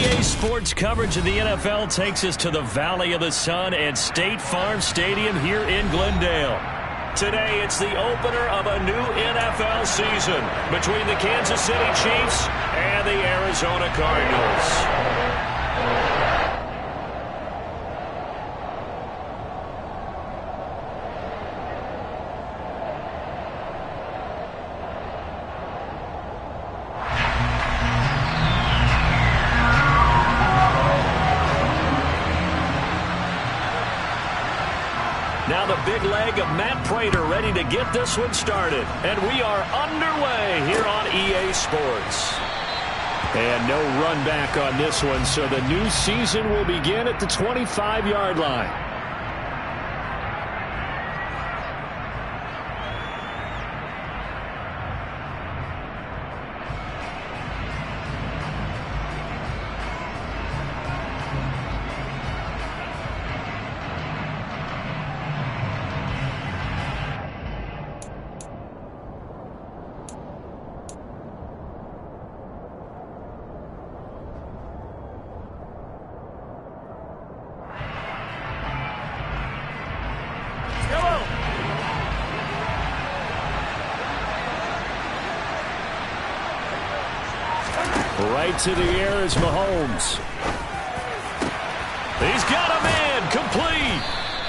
EA Sports coverage of the NFL takes us to the Valley of the Sun at State Farm Stadium here in Glendale. Today, it's the opener of a new NFL season between the Kansas City Chiefs and the Arizona Cardinals. Now the big leg of Matt Prater ready to get this one started. And we are underway here on EA Sports. And no run back on this one, so the new season will begin at the 25-yard line. Right to the air is Mahomes. He's got a man, complete.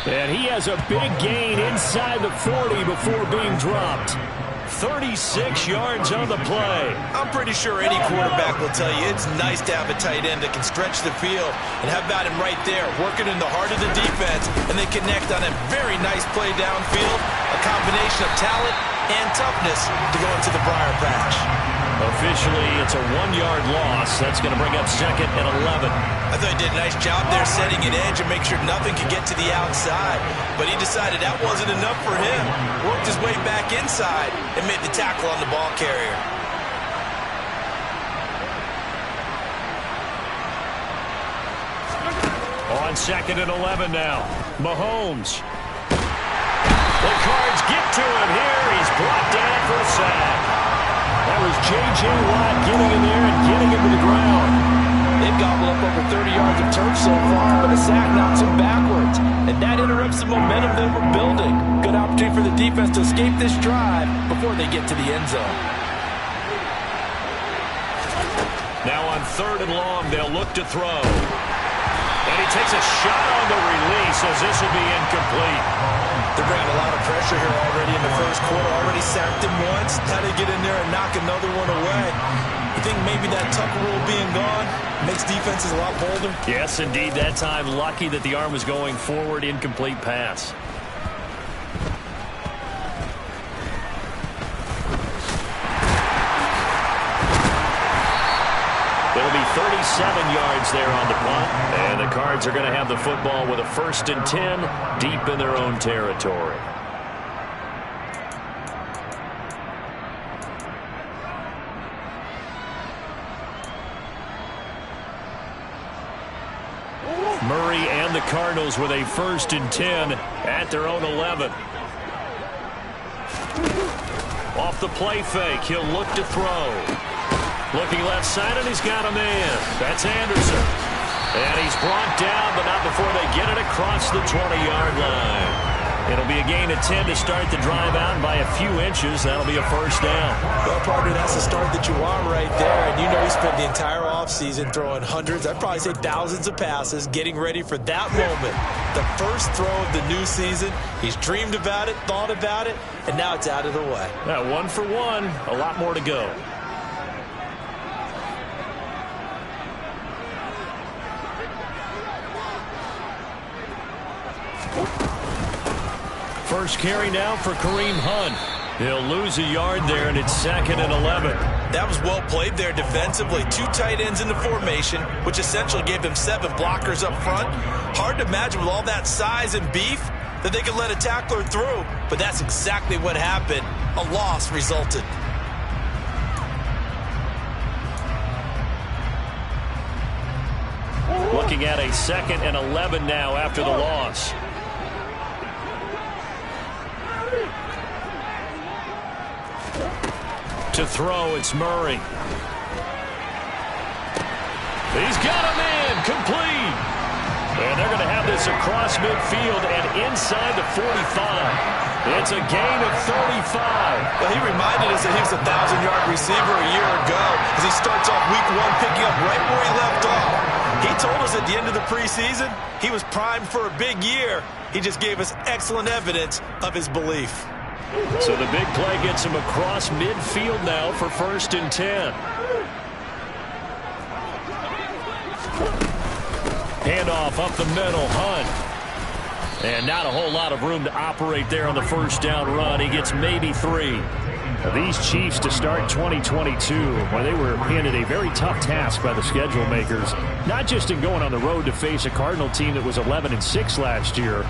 And he has a big gain inside the 40 before being dropped. 36 yards on the play. I'm pretty sure any quarterback will tell you it's nice to have a tight end that can stretch the field. And how about him right there, working in the heart of the defense, and they connect on a very nice play downfield, a combination of talent and toughness to go into the briar patch. Officially, it's a 1-yard loss. That's going to bring up second and 11. I thought he did a nice job there setting an edge and make sure nothing could get to the outside. But he decided that wasn't enough for him. Worked his way back inside and made the tackle on the ball carrier. On second and 11 now. Mahomes. The Cards get to him here. He's brought down for a sack. That was J.J. Watt getting in there and getting him to the ground. They've gobbled up over 30 yards of turf so far, but a sack knocks him backwards. And that interrupts the momentum they were building. Good opportunity for the defense to escape this drive before they get to the end zone. Now on third and long, they'll look to throw. And he takes a shot on the release as this will be incomplete. They're bringing a lot of pressure here already in the first quarter. Already sacked him once. Had to get in there and knock another one away. You think maybe that Tucker rule being gone makes defenses a lot bolder? Yes, indeed. That time, lucky that the arm was going forward. Incomplete pass. It'll be 37 yards there on the punt. And the Cards are going to have the football with a 1st and 10 deep in their own territory. Murray and the Cardinals with a 1st and 10 at their own 11. Off the play fake, he'll look to throw. Looking left side, and he's got a man. That's Anderson. And he's brought down, but not before they get it across the 20-yard line. It'll be a gain of 10 to start the drive out by a few inches. That'll be a 1st down. Well, partner, that's the start that you want right there. And you know he spent the entire offseason throwing hundreds, I'd probably say thousands of passes, getting ready for that moment. The first throw of the new season. He's dreamed about it, thought about it, and now it's out of the way. Now, 1 for 1, a lot more to go. First carry now for Kareem Hunt. He'll lose a yard there, and it's 2nd and 11. That was well played there defensively. 2 tight ends in the formation, which essentially gave them 7 blockers up front. Hard to imagine with all that size and beef that they could let a tackler through, but that's exactly what happened. A loss resulted. Looking at a 2nd and 11 now after the loss. To throw, it's Murray. He's got him in, complete. And they're going to have this across midfield and inside the 45. It's a gain of 35. Well, he reminded us that he was a 1,000-yard receiver a year ago as he starts off week 1 picking up right where he left off. He told us at the end of the preseason he was primed for a big year. He just gave us excellent evidence of his belief. So the big play gets him across midfield now for 1st and 10. Handoff up the middle, Hunt. And not a whole lot of room to operate there on the first down run. He gets maybe 3. These Chiefs to start 2022, well, they were handed a very tough task by the schedule makers, not just in going on the road to face a Cardinal team that was 11-6 last year,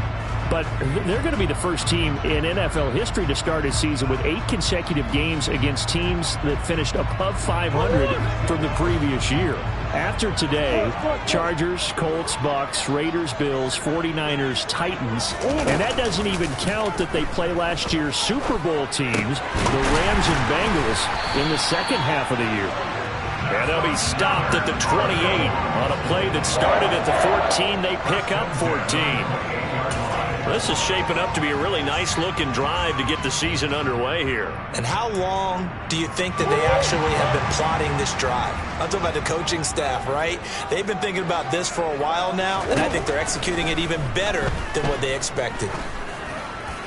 but they're going to be the first team in NFL history to start a season with 8 consecutive games against teams that finished above 500 from the previous year. After today, Chargers, Colts, Bucks, Raiders, Bills, 49ers, Titans, and that doesn't even count that they play last year's Super Bowl teams, the Rams and Bengals, in the second half of the year. And they'll be stopped at the 28 on a play that started at the 14. They pick up 14. This is shaping up to be a really nice-looking drive to get the season underway here. And how long do you think that they actually have been plotting this drive? I'm talking about the coaching staff, right? They've been thinking about this for a while now, and I think they're executing it even better than what they expected.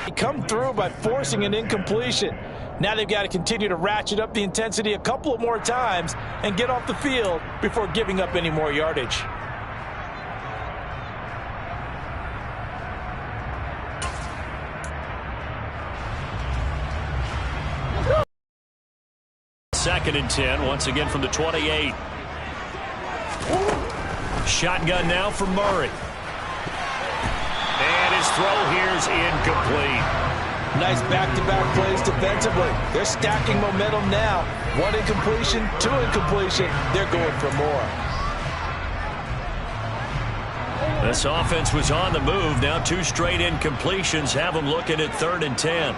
They come through by forcing an incompletion. Now they've got to continue to ratchet up the intensity a couple of more times and get off the field before giving up any more yardage. Second and 10, once again from the 28. Shotgun now for Murray. And his throw here's incomplete. Nice back-to-back plays defensively. They're stacking momentum now. 1 incompletion, 2 incompletion. They're going for more. This offense was on the move. Now 2 straight incompletions have them looking at 3rd and 10.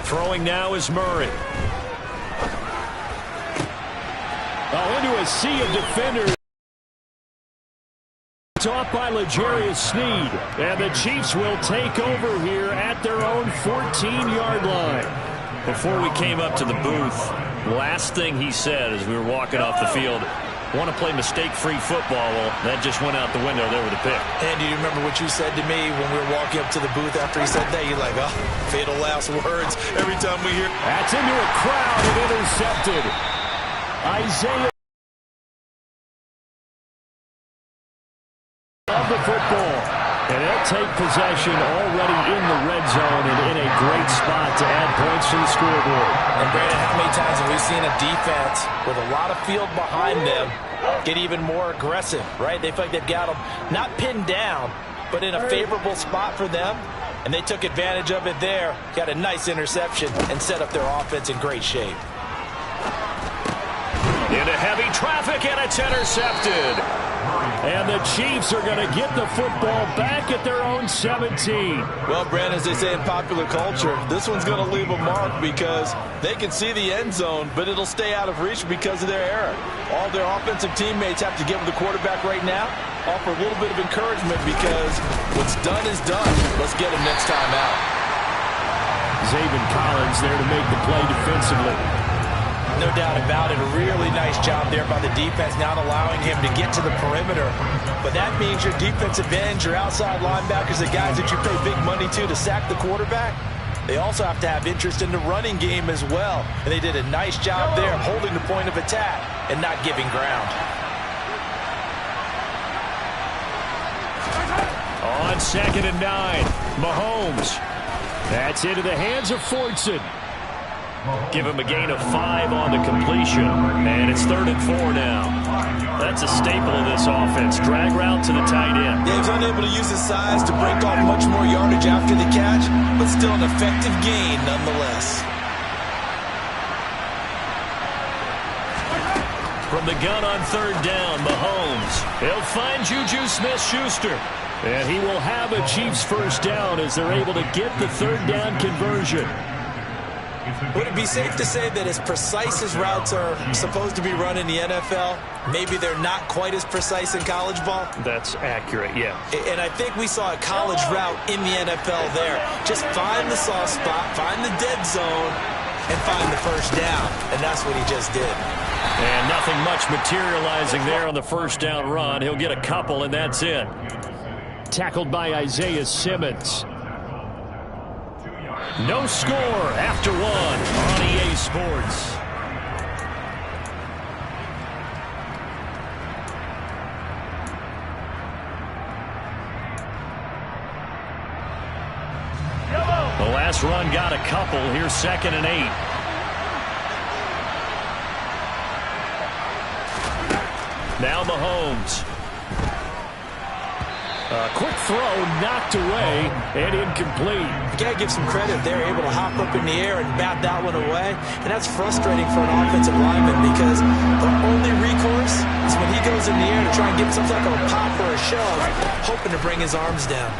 Throwing now is Murray. Oh, into a sea of defenders. Off by L'Jarius Sneed. And the Chiefs will take over here at their own 14-yard line. Before we came up to the booth, last thing he said as we were walking off the field, want to play mistake-free football. Well, that just went out the window there with a pick. And do you remember what you said to me when we were walking up to the booth after he said that? You're like, oh, fatal last words every time we hear. That's into a crowd and intercepted. Isaiah of the football. And they'll take possession already in the red zone and in a great spot to add points to the scoreboard. And Brandon, how many times have we seen a defense with a lot of field behind them get even more aggressive, right? They feel like they've got them not pinned down, but in a favorable spot for them. And they took advantage of it there, got a nice interception, and set up their offense in great shape. Into heavy traffic, and it's intercepted. And the Chiefs are going to get the football back at their own 17. Well, Brandon, as they say in popular culture, this one's going to leave a mark because they can see the end zone, but it'll stay out of reach because of their error. All their offensive teammates have to give the quarterback right now, offer a little bit of encouragement because what's done is done. Let's get him next time out. Zaven Collins there to make the play defensively. No doubt about it. A really nice job there by the defense, not allowing him to get to the perimeter. But that means your defensive ends, your outside linebackers, the guys that you pay big money to sack the quarterback, they also have to have interest in the running game as well. And they did a nice job there of holding the point of attack and not giving ground. On 2nd and 9, Mahomes. That's into the hands of Fortson. Give him a gain of 5 on the completion. And it's 3rd and 4 now. That's a staple of this offense. Drag route to the tight end. Yeah, he's unable to use his size to break off much more yardage after the catch, but still an effective gain nonetheless. From the gun on 3rd down, Mahomes. He'll find Juju Smith-Schuster. And he will have a Chiefs first down as they're able to get the 3rd down conversion. Would it be safe to say that as precise as routes are supposed to be run in the NFL, maybe they're not quite as precise in college ball? That's accurate, yeah. And I think we saw a college route in the NFL there. Just find the soft spot, find the dead zone, and find the first down. And that's what he just did. And nothing much materializing there on the first down run. He'll get a couple, and that's it. Tackled by Isaiah Simmons. No score after one on EA Sports. The last run got a couple. Here's 2nd and 8. Now Mahomes. Quick throw knocked away and incomplete. You got to give some credit. They're able to hop up in the air and bat that one away. And that's frustrating for an offensive lineman because the only recourse is when he goes in the air to try and get some type of a pop or a shove, hoping to bring his arms down.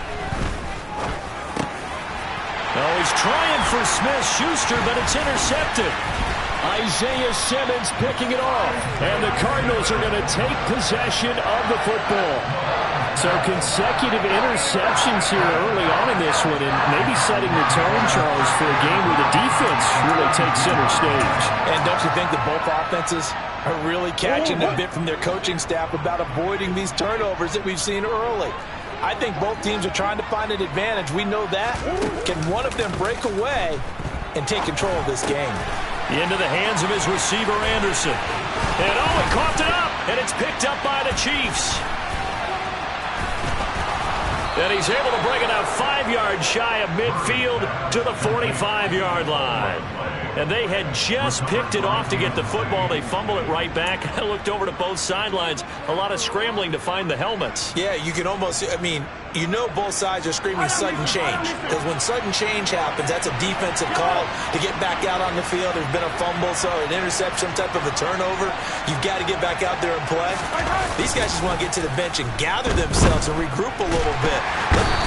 Oh, he's trying for Smith-Schuster, but it's intercepted. Isaiah Simmons picking it off. And the Cardinals are going to take possession of the football. So consecutive interceptions here early on in this one, and maybe setting the tone, Charles, for a game where the defense really takes center stage. And don't you think that both offenses are really catching the bit from their coaching staff about avoiding these turnovers that we've seen early? I think both teams are trying to find an advantage. We know that. Can one of them break away and take control of this game? Into the hands of his receiver, Anderson. And oh, he coughed it up, and it's picked up by the Chiefs. And he's able to bring it out 5 yards shy of midfield to the 45-yard line. And they had just picked it off to get the football. They fumble it right back. I looked over to both sidelines. A lot of scrambling to find the helmets. Yeah, you can almost, you know both sides are screaming sudden change. Because when sudden change happens, that's a defensive call to get back out on the field. There's been a fumble, so an interception, type of a turnover. You've got to get back out there and play. These guys just want to get to the bench and gather themselves and regroup a little bit.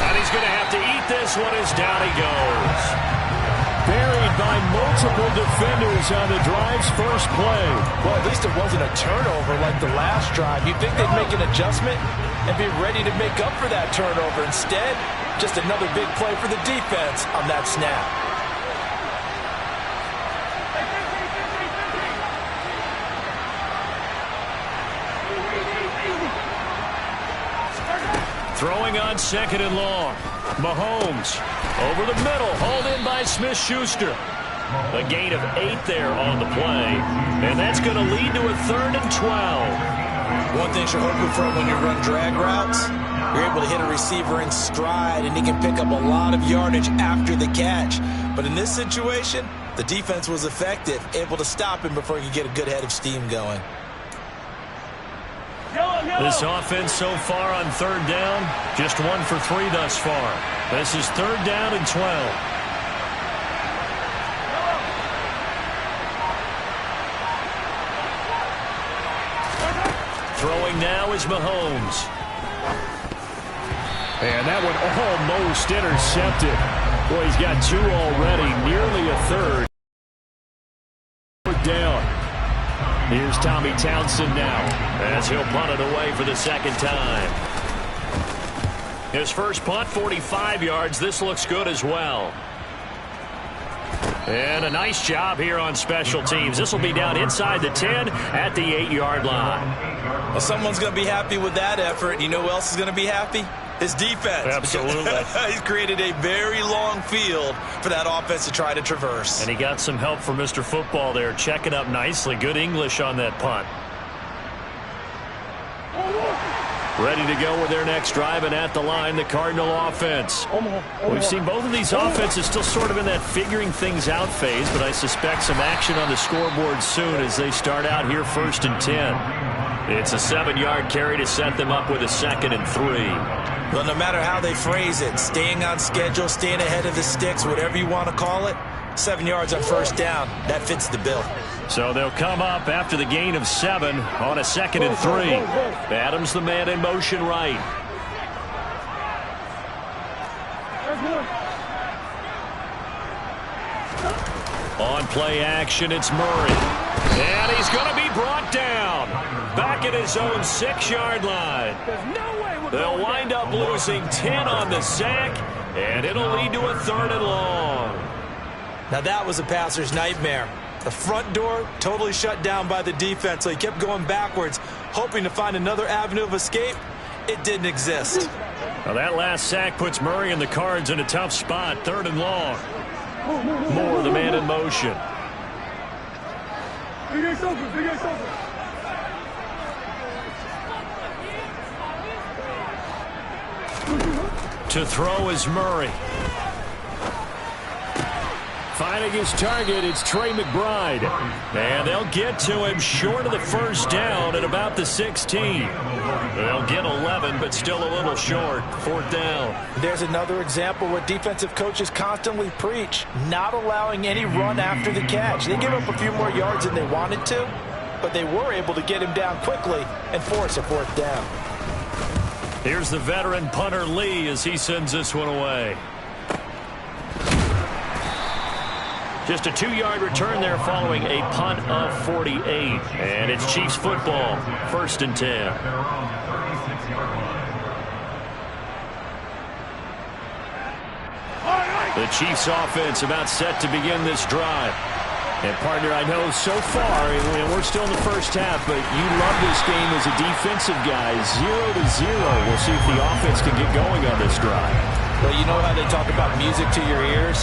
And he's going to have to eat this one as down he goes. Buried by multiple defenders on the drive's first play. Well, at least it wasn't a turnover like the last drive. You'd think they'd make an adjustment and be ready to make up for that turnover. Instead, just another big play for the defense on that snap. Throwing on 2nd and long. Mahomes over the middle, hauled in by Smith-Schuster. A gain of 8 there on the play, and that's going to lead to a 3rd and 12. One thing you're hoping for when you run drag routes, you're able to hit a receiver in stride, and he can pick up a lot of yardage after the catch. But in this situation, the defense was effective, able to stop him before he could get a good head of steam going. This offense so far on 3rd down, just 1 for 3 thus far. This is 3rd down and 12. Throwing now is Mahomes. And that one almost intercepted. Boy, he's got 2 already, nearly a 3rd. 4th down. Here's Tommy Townsend now as he'll punt it away for the 2nd time. His first punt, 45 yards. This looks good as well. And a nice job here on special teams. This will be down inside the 10 at the 8-yard line. Well, someone's going to be happy with that effort. You know who else is going to be happy? His defense. Absolutely. He's created a very long field for that offense to try to traverse. And he got some help from Mr. Football there, checking up nicely. Good English on that punt. Ready to go with their next drive, and at the line, the Cardinal offense. We've seen both of these offenses still sort of in that figuring things out phase, but I suspect some action on the scoreboard soon as they start out here 1st and 10. It's a 7-yard carry to set them up with a 2nd and 3. Well, no matter how they phrase it, staying on schedule, staying ahead of the sticks, whatever you want to call it, 7 yards on 1st down, that fits the bill. So they'll come up after the gain of 7 on a 2nd and 3. Adams the man in motion right. On play action, it's Murray. And he's going to be brought down. Back at his own 6-yard line. They'll wind up losing 10 on the sack, and it'll lead to a 3rd and long. Now that was a passer's nightmare. The front door totally shut down by the defense, so he kept going backwards, hoping to find another avenue of escape. It didn't exist. Now that last sack puts Murray and the Cards in a tough spot, 3rd and long. Moore, the man in motion. To throw is Murray. Finding his target, it's Trey McBride. And they'll get to him short of the 1st down at about the 16. They'll get 11, but still a little short. 4th down. There's another example what defensive coaches constantly preach, not allowing any run after the catch. They give up a few more yards than they wanted to, but they were able to get him down quickly and force a 4th down. Here's the veteran punter Lee as he sends this one away. Just a 2-yard return there following a punt of 48. And it's Chiefs football, 1st and 10. The Chiefs offense about set to begin this drive. And partner, I know so far, and we're still in the 1st half, but you love this game as a defensive guy. 0-0. We'll see if the offense can get going on this drive. Well, you know how they talk about music to your ears?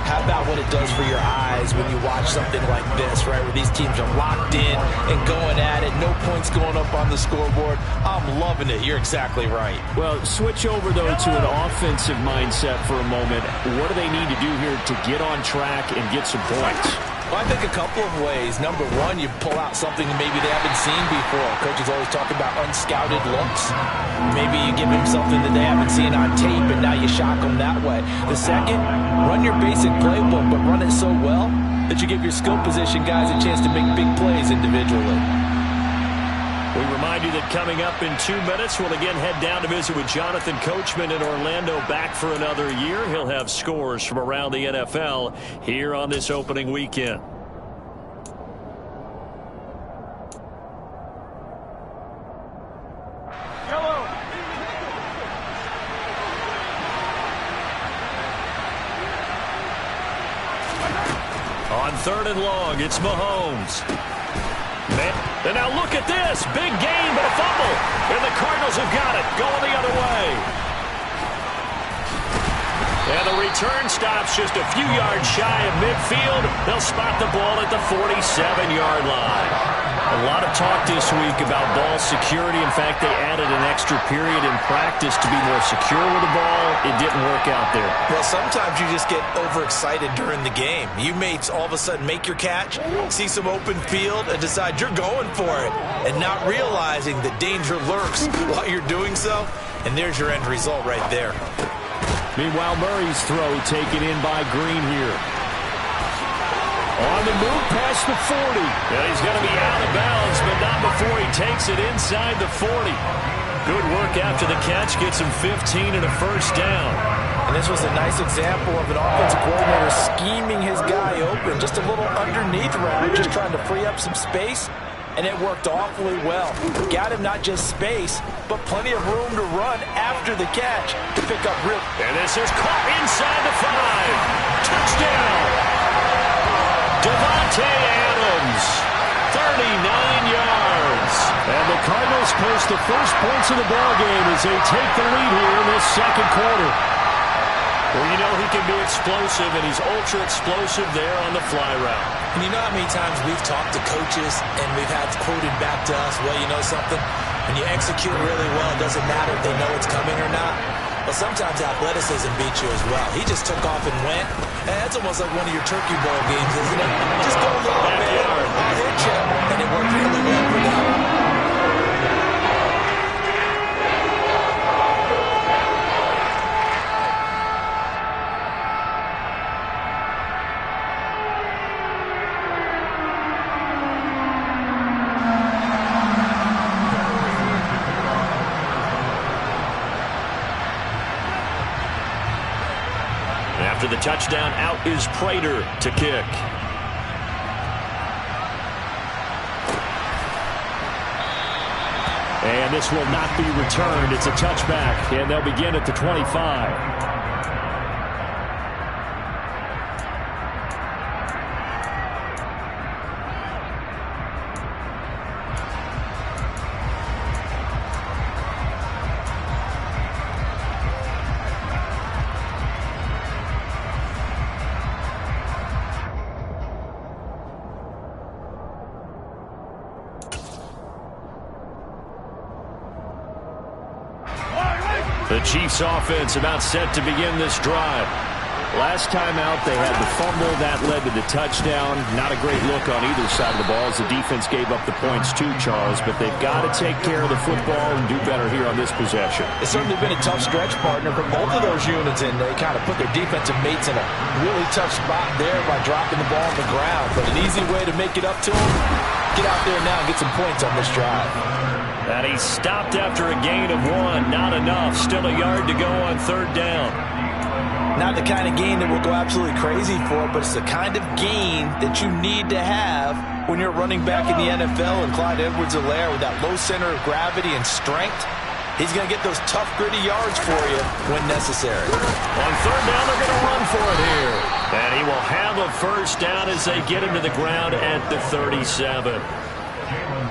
How about what it does for your eyes when you watch something like this, right, where these teams are locked in and going at it, no points going up on the scoreboard? I'm loving it. You're exactly right. Well, switch over, though, to an offensive mindset for a moment. What do they need to do here to get on track and get some points? Well, I think a couple of ways. Number one, you pull out something that maybe they haven't seen before. Coaches always talk about unscouted looks. Maybe you give them something that they haven't seen on tape, and now you shock them that way. The second, run your basic playbook, but run it so well that you give your skill position guys a chance to make big plays individually. We remind you that coming up in 2 minutes, we'll again head down to visit with Jonathan Coachman in Orlando, back for another year. He'll have scores from around the NFL here on this opening weekend. On 3rd and long, it's Mahomes. And now look at this. Big gain, but a fumble. And the Cardinals have got it. Going the other way. And the return stops just a few yards shy of midfield. They'll spot the ball at the 47-yard line. A lot of talk this week about ball security. In fact, they added an extra period in practice to be more secure with the ball. It didn't work out there. Well, sometimes you just get overexcited during the game. You may all of a sudden make your catch, see some open field, and decide you're going for it, and not realizing the danger lurks while you're doing so. And there's your end result right there. Meanwhile, Murray's throw taken in by Green here. On the move past the 40. And he's going to be out of bounds, but not before he takes it inside the 40. Good work after the catch. Gets him 15 and a 1st down. And this was a nice example of an offensive coordinator scheming his guy open. Just a little underneath route, just trying to free up some space. And it worked awfully well. Got him not just space, but plenty of room to run after the catch to pick up real. And this is caught inside the 5. Touchdown. Davante Adams, 39 yards. And the Cardinals post the first points of the ballgame as they take the lead here in this 2nd quarter. Well, you know he can be explosive, and he's ultra-explosive there on the fly route. And you know how many times we've talked to coaches and we've had quoted back to us, well, you know something? When you execute really well, it doesn't matter if they know it's coming or not. But sometimes athleticism beats you as well. He just took off and went. And that's almost like one of your turkey bowl games, isn't it? Just go a little bit, I'll hit you. And it worked really well for them. After the touchdown, out is Prater to kick. And this will not be returned. It's a touchback, and they'll begin at the 25. The Chiefs offense about set to begin this drive. Last time out, they had the fumble. That led to the touchdown. Not a great look on either side of the ball as the defense gave up the points too, Charles. But they've got to take care of the football and do better here on this possession. It's certainly been a tough stretch, partner, for both of those units, and they kind of put their defensive mates in a really tough spot there by dropping the ball on the ground. But an easy way to make it up to them, get out there now and get some points on this drive. And he stopped after a gain of 1. Not enough. Still a yard to go on third down. Not the kind of gain that we'll go absolutely crazy for, but it's the kind of gain that you need to have when you're running back in the NFL. And Clyde Edwards-Helaire, with that low center of gravity and strength, he's going to get those tough, gritty yards for you when necessary. On third down, they're going to run for it here. And he will have a first down as they get him to the ground at the 37.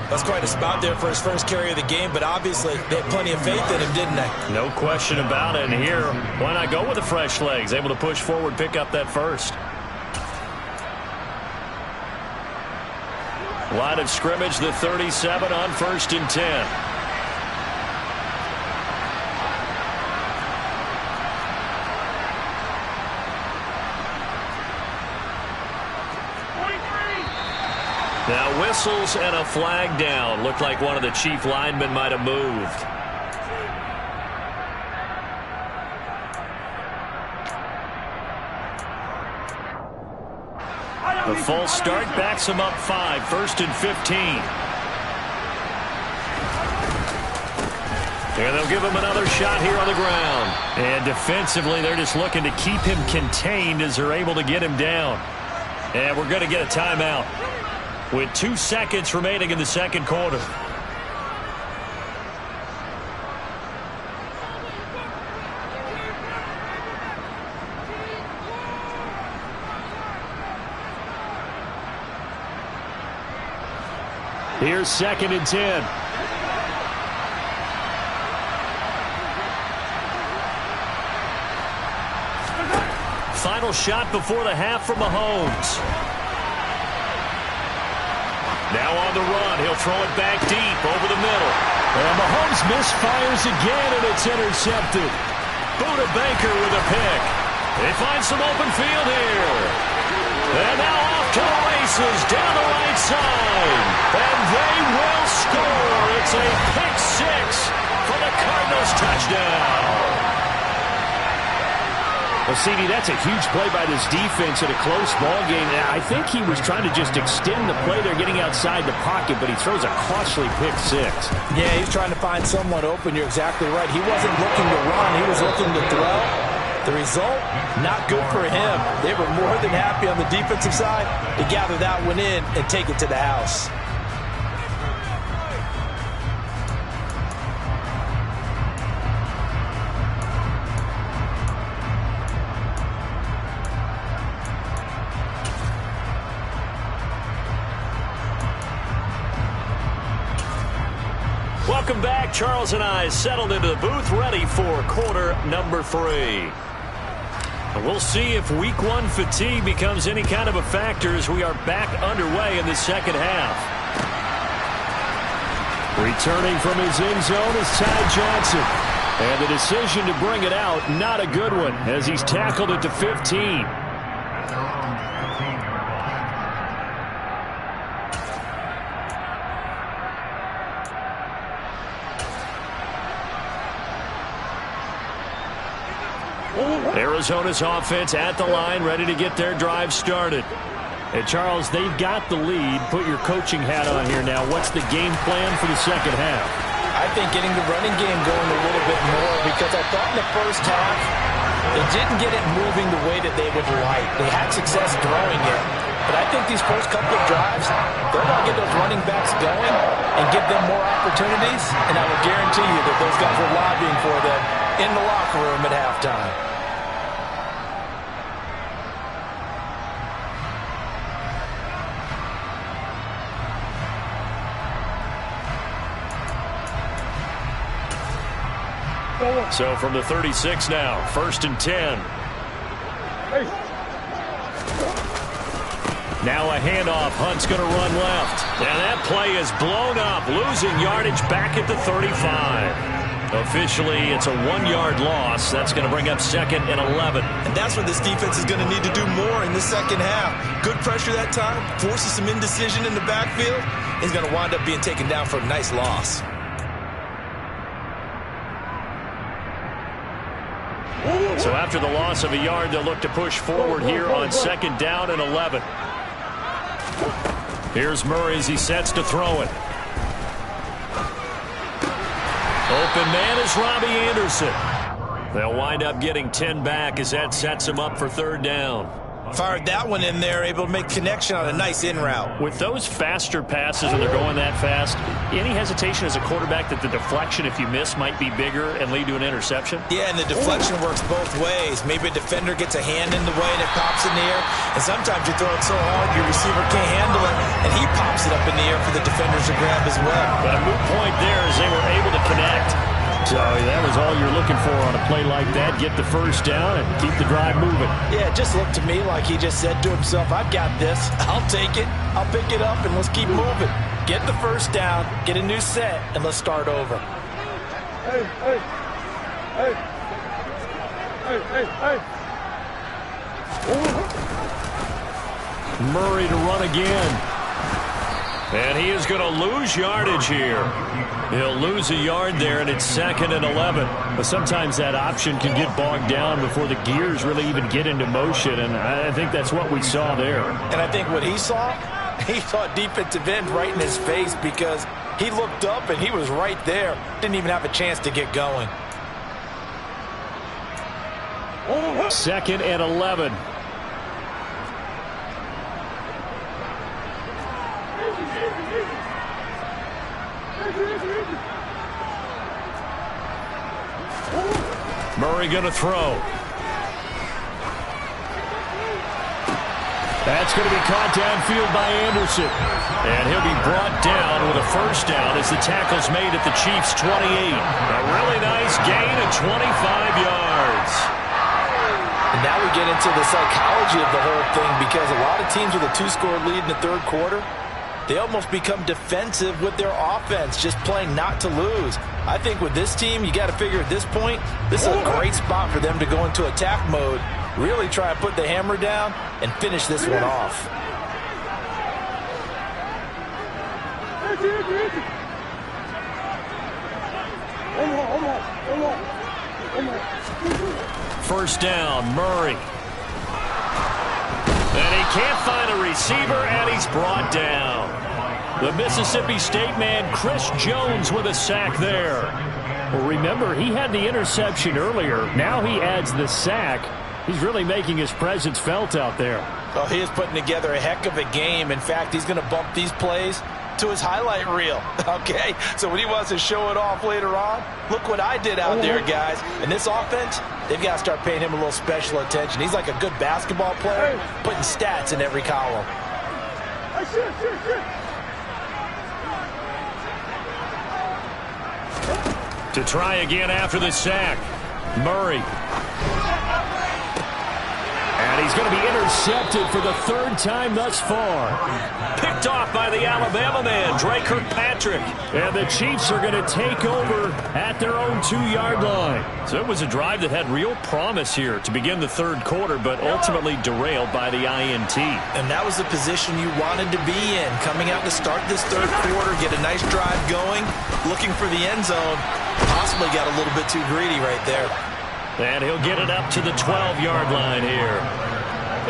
That's quite a spot there for his first carry of the game, but obviously they had plenty of faith in him, didn't they? No question about it. And here, why not go with the fresh legs? Able to push forward, pick up that first. Line of scrimmage, the 37 on 1st and 10. Now whistles and a flag down. Looked like one of the Chief linemen might have moved. The false start backs him up 5. 1st and 15. And they'll give him another shot here on the ground. And defensively, they're just looking to keep him contained as they're able to get him down. And we're going to get a timeout with 2 seconds remaining in the second quarter. Here's 2nd and 10. Final shot before the half from Mahomes. Now on the run, he'll throw it back deep over the middle. And Mahomes misfires again, and it's intercepted. Buda Baker with a pick. They find some open field here. And now off to the races down the right side. And they will score. It's a pick 6 for the Cardinals touchdown. Well, CD, that's a huge play by this defense in a close ball game. I think he was trying to just extend the play. They're getting outside the pocket, but he throws a costly pick 6. Yeah, he's trying to find someone open. You're exactly right. He wasn't looking to run. He was looking to throw. The result, not good for him. They were more than happy on the defensive side to gather that one in and take it to the house. Welcome back. Charles and I settled into the booth, ready for quarter number 3. We'll see if week 1 fatigue becomes any kind of a factor as we are back underway in the second half. Returning from his end zone is Ty Johnson. And the decision to bring it out, not a good one, as he's tackled at the 15. Arizona's offense at the line, ready to get their drive started. And Charles, they've got the lead. Put your coaching hat on here now. What's the game plan for the second half? I think getting the running game going a little bit more, because I thought in the first half they didn't get it moving the way that they would like. They had success throwing it, But I think these first couple of drives, they're going to get those running backs going and give them more opportunities. And I will guarantee you that those guys were lobbying for them in the locker room at halftime. So from the 36 now, 1st and 10. Now a handoff. Hunt's going to run left. And that play is blown up, losing yardage back at the 35. Officially, it's a 1-yard loss. That's going to bring up 2nd and 11. And that's what this defense is going to need to do more in the second half. Good pressure that time, forces some indecision in the backfield. He's going to wind up being taken down for a nice loss. So after the loss of a yard, they'll look to push forward here on 2nd down and 11. Here's Murray as he sets to throw it. Open man is Robbie Anderson. They'll wind up getting 10 back as that sets him up for 3rd down. Fired that one in there, able to make connection on a nice in route. With those faster passes when they're going that fast, any hesitation as a quarterback that the deflection, if you miss, might be bigger and lead to an interception? Yeah, and the deflection works both ways. Maybe a defender gets a hand in the way and it pops in the air. And sometimes you throw it so hard your receiver can't handle it, and he pops it up in the air for the defenders to grab as well. But a moot point there as they were able to connect. So that was all you're looking for on a play like that. Get the 1st down and keep the drive moving. Yeah, it just looked to me like he just said to himself, I've got this. I'll take it. I'll pick it up, and let's keep moving. Get the 1st down, get a new set, and let's start over. Hey, hey, hey, hey, hey, hey. Murray to run again. And he is going to lose yardage here. He'll lose a yard there, and it's 2nd and 11. But sometimes that option can get bogged down before the gears really even get into motion, and I think that's what we saw there. And I think what he saw a defensive end right in his face because he looked up and he was right there. Didn't even have a chance to get going. 2nd and 11. Murray going to throw. That's going to be caught downfield by Anderson. And he'll be brought down with a 1st down as the tackle's made at the Chiefs' 28. A really nice gain of 25 yards. And now we get into the psychology of the whole thing because a lot of teams with a 2-score lead in the 3rd quarter, they almost become defensive with their offense, just playing not to lose. I think with this team, you got to figure at this point, this is a great spot for them to go into attack mode, really try and put the hammer down and finish this one off. First down, Murray. And he can't find a receiver, and he's brought down. The Mississippi State man, Chris Jones, with a sack there. Well, remember, he had the interception earlier. Now he adds the sack. He's really making his presence felt out there. Oh, he is putting together a heck of a game. In fact, he's going to bump these plays to his highlight reel, okay? So when he wants to show it off later on, look what I did out there, guys. And this offense, they've got to start paying him a little special attention. He's like a good basketball player, putting stats in every column. To try again after the sack, Murray. And he's going to be intercepted for the 3rd time thus far. Picked off by the Alabama man, Dre Kirkpatrick. And the Chiefs are going to take over at their own 2-yard line. So it was a drive that had real promise here to begin the 3rd quarter, but ultimately derailed by the INT. And that was the position you wanted to be in. Coming out to start this 3rd quarter, get a nice drive going, looking for the end zone. Possibly got a little bit too greedy right there. And he'll get it up to the 12-yard line here.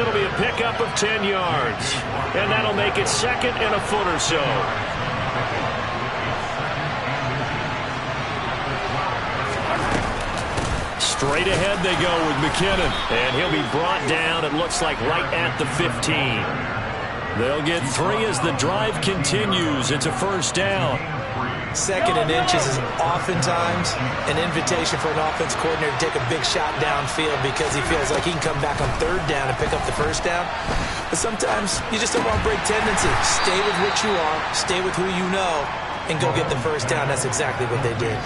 It'll be a pickup of 10 yards. And that'll make it 2nd and a foot or so. Straight ahead they go with McKinnon. And he'll be brought down, it looks like, right at the 15. They'll get 3 as the drive continues. It's a first down. 2nd and inches is oftentimes an invitation for an offense coordinator to take a big shot downfield because he feels like he can come back on 3rd down and pick up the first down. But sometimes you just don't want to break tendency. Stay with what you are, stay with who you know, and go get the first down. That's exactly what they did.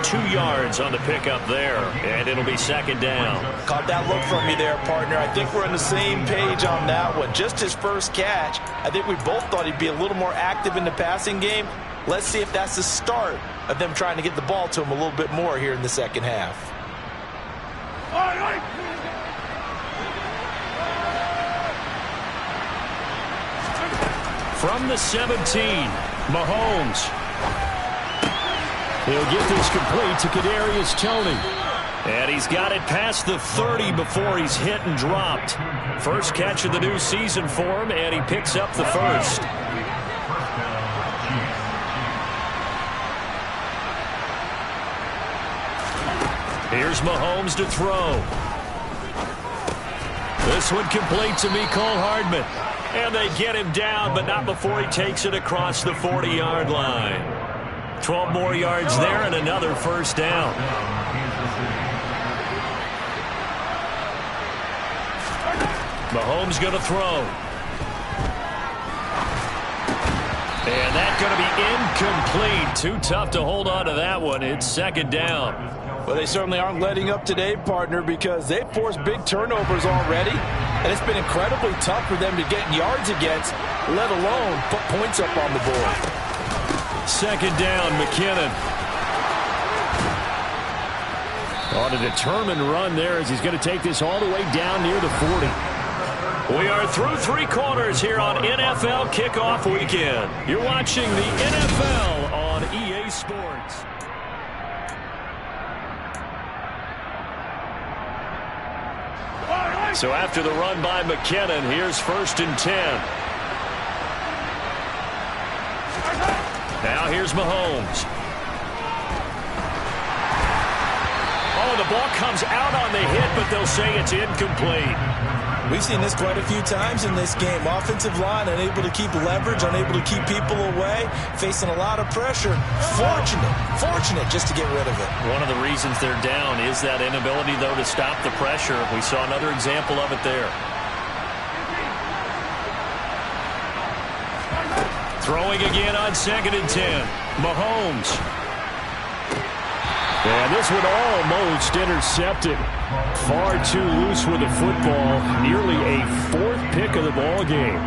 2 yards on the pickup there, and it'll be 2nd down. Caught that look from you there, partner. I think we're on the same page on that one. Just his first catch. I think we both thought he'd be a little more active in the passing game. Let's see if that's the start of them trying to get the ball to him a little bit more here in the second half. From the 17, Mahomes. He'll get this complete to Kadarius Toney. And he's got it past the 30 before he's hit and dropped. First catch of the new season for him, and he picks up the first. Here's Mahomes to throw. This one complete to Mecole Hardman. And they get him down, but not before he takes it across the 40-yard line. 12 more yards there and another first down. Mahomes going to throw. And that's going to be incomplete. Too tough to hold on to that one. It's 2nd down. Well, they certainly aren't letting up today, partner, because they've forced big turnovers already. And it's been incredibly tough for them to get yards against, let alone put points up on the board. 2nd down, McKinnon. On a determined run there as he's going to take this all the way down near the 40. We are through 3 quarters here on NFL Kickoff Weekend. You're watching the NFL on EA Sports. So after the run by McKinnon, here's 1st and 10. Now here's Mahomes. Oh, the ball comes out on the hit, but they'll say it's incomplete. We've seen this quite a few times in this game. Offensive line unable to keep leverage, unable to keep people away, facing a lot of pressure. Fortunate just to get rid of it. One of the reasons they're down is that inability, though, to stop the pressure. We saw another example of it there. Throwing again on 2nd and 10. Mahomes. And this one almost intercepted. Far too loose with the football. Nearly a 4th pick of the ball game.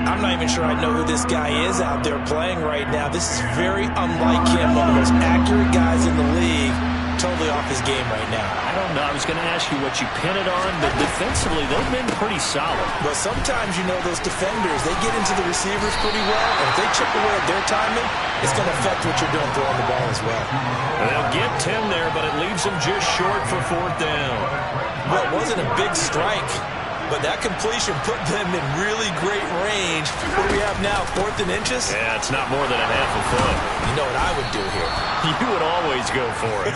I'm not even sure I know who this guy is out there playing right now. This is very unlike him. One of the most accurate guys in the league. Totally off his game right now. I don't know. I was going to ask you what you pin it on, but defensively, they've been pretty solid. Well, sometimes, you know, those defenders, they get into the receivers pretty well, and if they chip away at their timing, it's going to affect what you're doing throwing the ball as well. They'll get 10 there, but it leaves them just short for 4th down. Well, it wasn't a big strike, but that completion put them in really great range. What do we have now, 4th and inches? Yeah, it's not more than a half a foot. You know what I would do here? You would always go for it.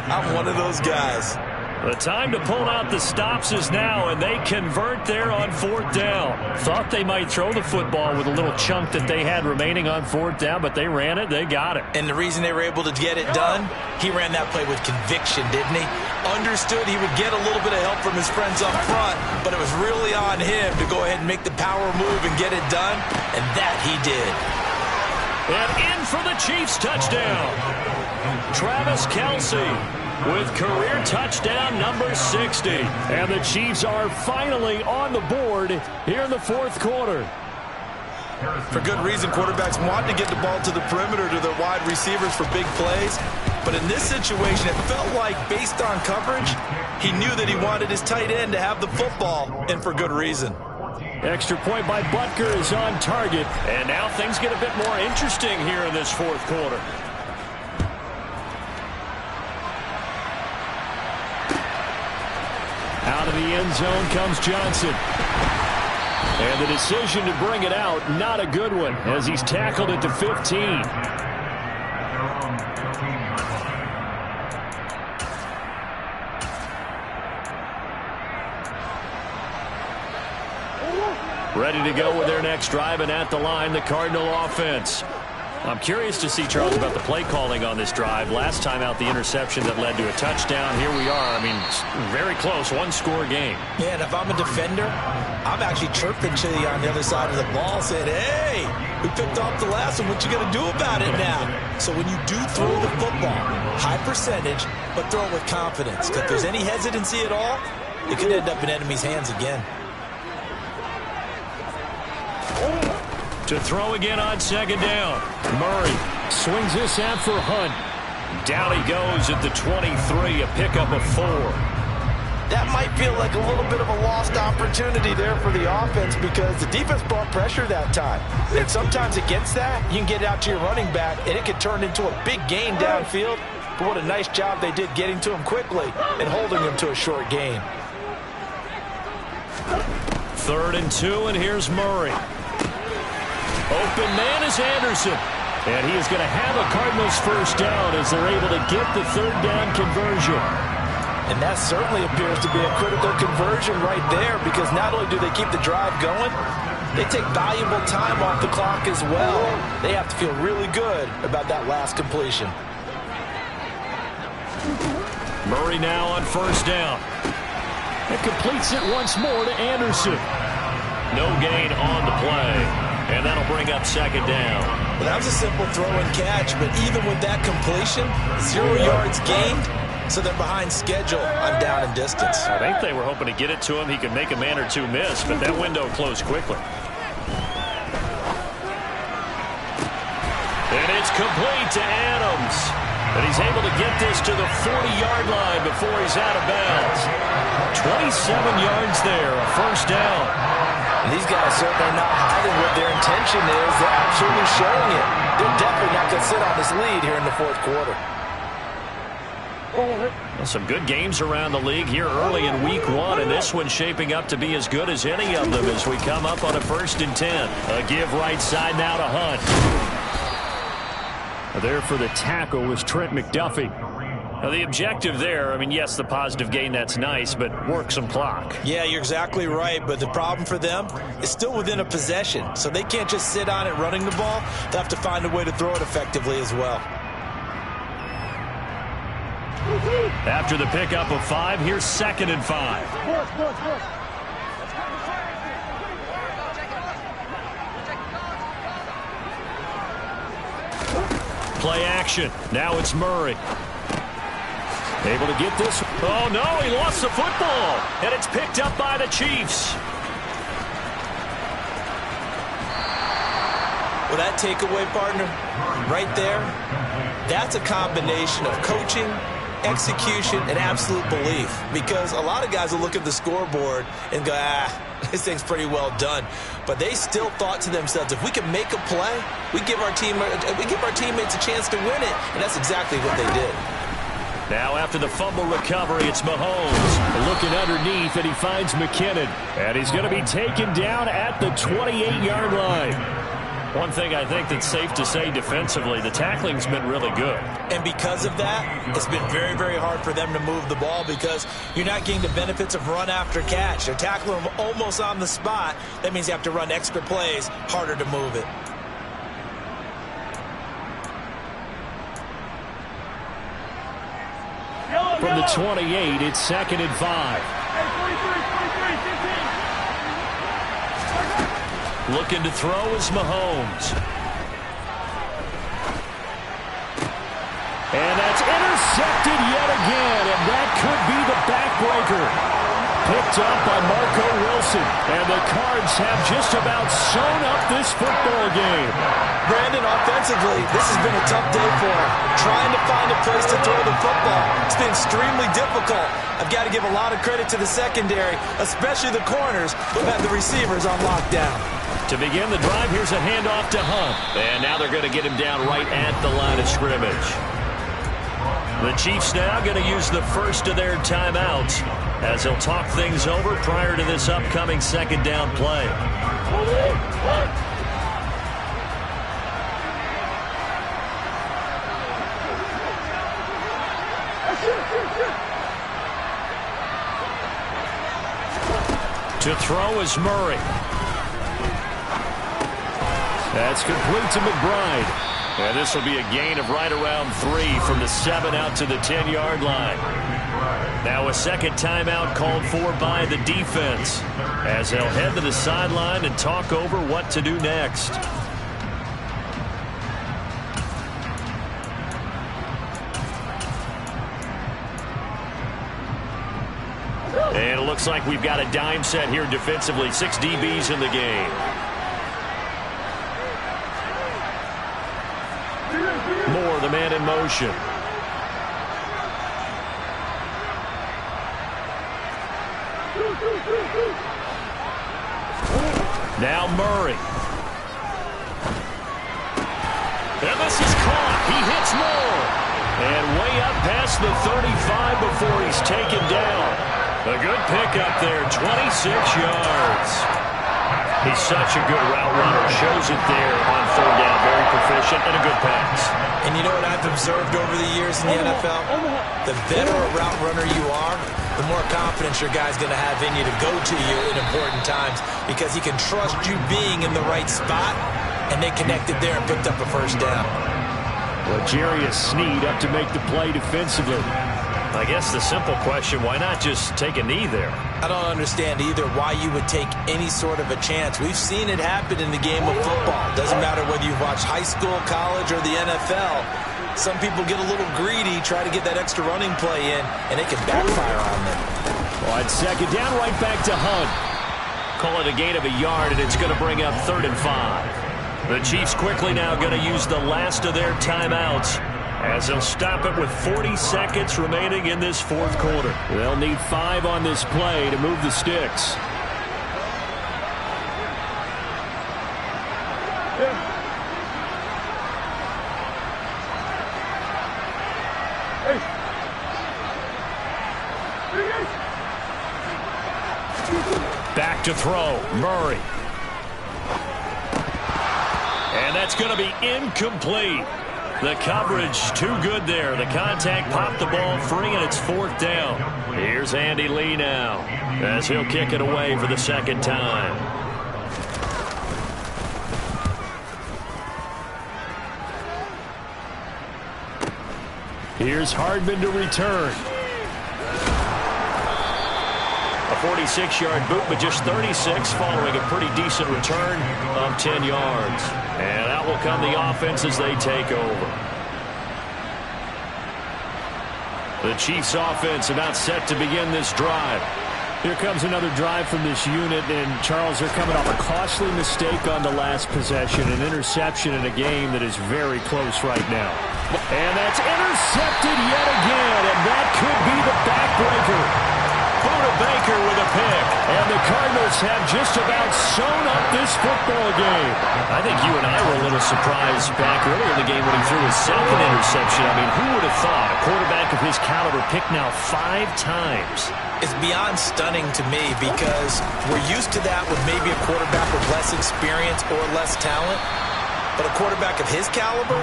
I'm one of those guys. The time to pull out the stops is now, and they convert there on 4th down. Thought they might throw the football with a little chunk that they had remaining on 4th down, but they ran it, they got it. And the reason they were able to get it done, he ran that play with conviction, didn't he? Understood he would get a little bit of help from his friends up front, but it was really on him to go ahead and make the power move and get it done, and that he did. And in for the Chiefs touchdown. Travis Kelce with career touchdown number 60. And the Chiefs are finally on the board here in the 4th quarter. For good reason, quarterbacks want to get the ball to the perimeter to their wide receivers for big plays. But in this situation, it felt like, based on coverage, he knew that he wanted his tight end to have the football, and for good reason. Extra point by Butker is on target. And now things get a bit more interesting here in this 4th quarter. Out of the end zone comes Johnson. And the decision to bring it out, not a good one, as he's tackled it to 15. Ready to go with their next drive, and at the line, the Cardinal offense. I'm curious to see, Charles, about the play calling on this drive. Last time out, the interception that led to a touchdown. Here we are. I mean, very close, one-score game. Yeah, and if I'm a defender, I'm actually chirping to you on the other side of the ball, saying, hey, we picked off the last one. What you going to do about it now? So when you do throw the football, high percentage, but throw it with confidence. Because if there's any hesitancy at all, it could end up in enemy's hands again. To throw again on second down. Murray swings this out for Hunt. Down he goes at the 23, a pickup of 4. That might feel like a little bit of a lost opportunity there for the offense because the defense brought pressure that time. And sometimes against that, you can get it out to your running back, and it can turn into a big gain downfield. But what a nice job they did getting to him quickly and holding him to a short gain. 3rd and 2, and here's Murray. Open man is Anderson. And he is going to have a Cardinals first down as they're able to get the 3rd down conversion. And that certainly appears to be a critical conversion right there because not only do they keep the drive going, they take valuable time off the clock as well. They have to feel really good about that last completion. Murray now on first down. And completes it once more to Anderson. No gain on the play. And that'll bring up second down. Well, that was a simple throw and catch, but even with that completion, 0 yards gained, so they're behind schedule on down and distance. I think they were hoping to get it to him. He could make a man or two miss, but that window closed quickly. And it's complete to Adams. And he's able to get this to the 40-yard line before he's out of bounds. 27 yards there, a first down. And these guys certainly not hiding what their intention is. They're absolutely showing it. They're definitely not going to sit on this lead here in the 4th quarter. Well, some good games around the league here early in week 1, and this one's shaping up to be as good as any of them as we come up on a 1st and 10. A give right side now to Hunt. There for the tackle was Trent McDuffie. Now, the objective there, I mean, yes, the positive gain, that's nice, but work some clock. Yeah, you're exactly right, but the problem for them is still within a possession, so they can't just sit on it running the ball. They'll have to find a way to throw it effectively as well. After the pickup of 5, here's 2nd and 5. Play action. Now it's Murray. Able to get this. Oh, no, he lost the football. And it's picked up by the Chiefs. Well, that takeaway, partner, right there, that's a combination of coaching, execution, and absolute belief. Because a lot of guys will look at the scoreboard and go, this thing's pretty well done. But they still thought to themselves, if we can make a play, we give our teammates a chance to win it. And that's exactly what they did. Now after the fumble recovery, it's Mahomes looking underneath, and he finds McKinnon. And he's going to be taken down at the 28-yard line. One thing I think that's safe to say defensively, the tackling's been really good. And because of that, it's been very, very hard for them to move the ball because you're not getting the benefits of run after catch. They're tackling them almost on the spot. That means you have to run extra plays, harder to move it. From the 28, it's 2nd and 5. Looking to throw is Mahomes. And that's intercepted yet again, and that could be the backbreaker. Picked up by Marco Wilson, and the Cards have just about sewn up this football game. Brandon, offensively, this has been a tough day for him. Trying to find a place to throw the football. It's been extremely difficult. I've got to give a lot of credit to the secondary, especially the corners who've had the receivers on lockdown. To begin the drive, here's a handoff to Hunt. And now they're going to get him down right at the line of scrimmage. The Chiefs now going to use the first of their timeouts as they'll talk things over prior to this upcoming 2nd down play. To throw is Murray. That's complete to McBride. And this will be a gain of right around 3 from the 7 out to the 10-yard line. Now a second timeout called for by the defense as they'll head to the sideline and talk over what to do next. And it looks like we've got a dime set here defensively. 6 DBs in the game. Moore, the man in motion. Now Murray. And this is caught. He hits Moore. And way up past the 35 before he's taken down. A good pickup there, 26 yards. He's such a good route runner. Shows it there on third down. Very proficient and a good pass. And you know what I've observed over the years in the NFL? The better a route runner you are, the more confidence your guy's going to have in you to go to you in important times because he can trust you being in the right spot, and they connected there and picked up a first down. Well, Jarius Sneed up to make the play defensively. I guess the simple question, why not just take a knee there? I don't understand either why you would take any sort of a chance. We've seen it happen in the game of football. Doesn't matter whether you've watched high school, college, or the NFL. Some people get a little greedy, try to get that extra running play in, and it can backfire on them. Well, on second down, right back to Hunt. Call it a gain of a yard, and it's going to bring up 3rd and 5. The Chiefs quickly now going to use the last of their timeouts as they'll stop it with 40 seconds remaining in this fourth quarter. They'll need 5 on this play to move the sticks. Back to throw, Murray. And that's going to be incomplete. The coverage too good there. The contact popped the ball free, and it's 4th down. Here's Andy Lee now as he'll kick it away for the second time. Here's Hardman to return. A 46-yard boot, but just 36 following a pretty decent return of 10 yards. And out will come the offense as they take over. The Chiefs offense about set to begin this drive. Here comes another drive from this unit, and Charles, they're coming off a costly mistake on the last possession, an interception in a game that is very close right now. And that's intercepted yet again, and that could be the backbreaker. Buda Baker with a pick, and the Cardinals have just about sewn up this football game. I think you and I were a little surprised back earlier in the game when he threw his second interception. I mean, who would have thought a quarterback of his caliber picked now 5 times? It's beyond stunning to me because we're used to that with maybe a quarterback with less experience or less talent. But a quarterback of his caliber,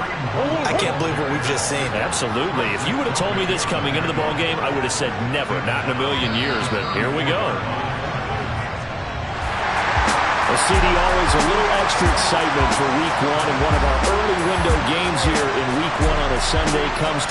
I can't believe what we've just seen. Absolutely. If you would have told me this coming into the ball game, I would have said never, not in a million years. But here we go. Well, CD, always a little extra excitement for Week 1, and one of our early window games here in Week 1 on a Sunday comes to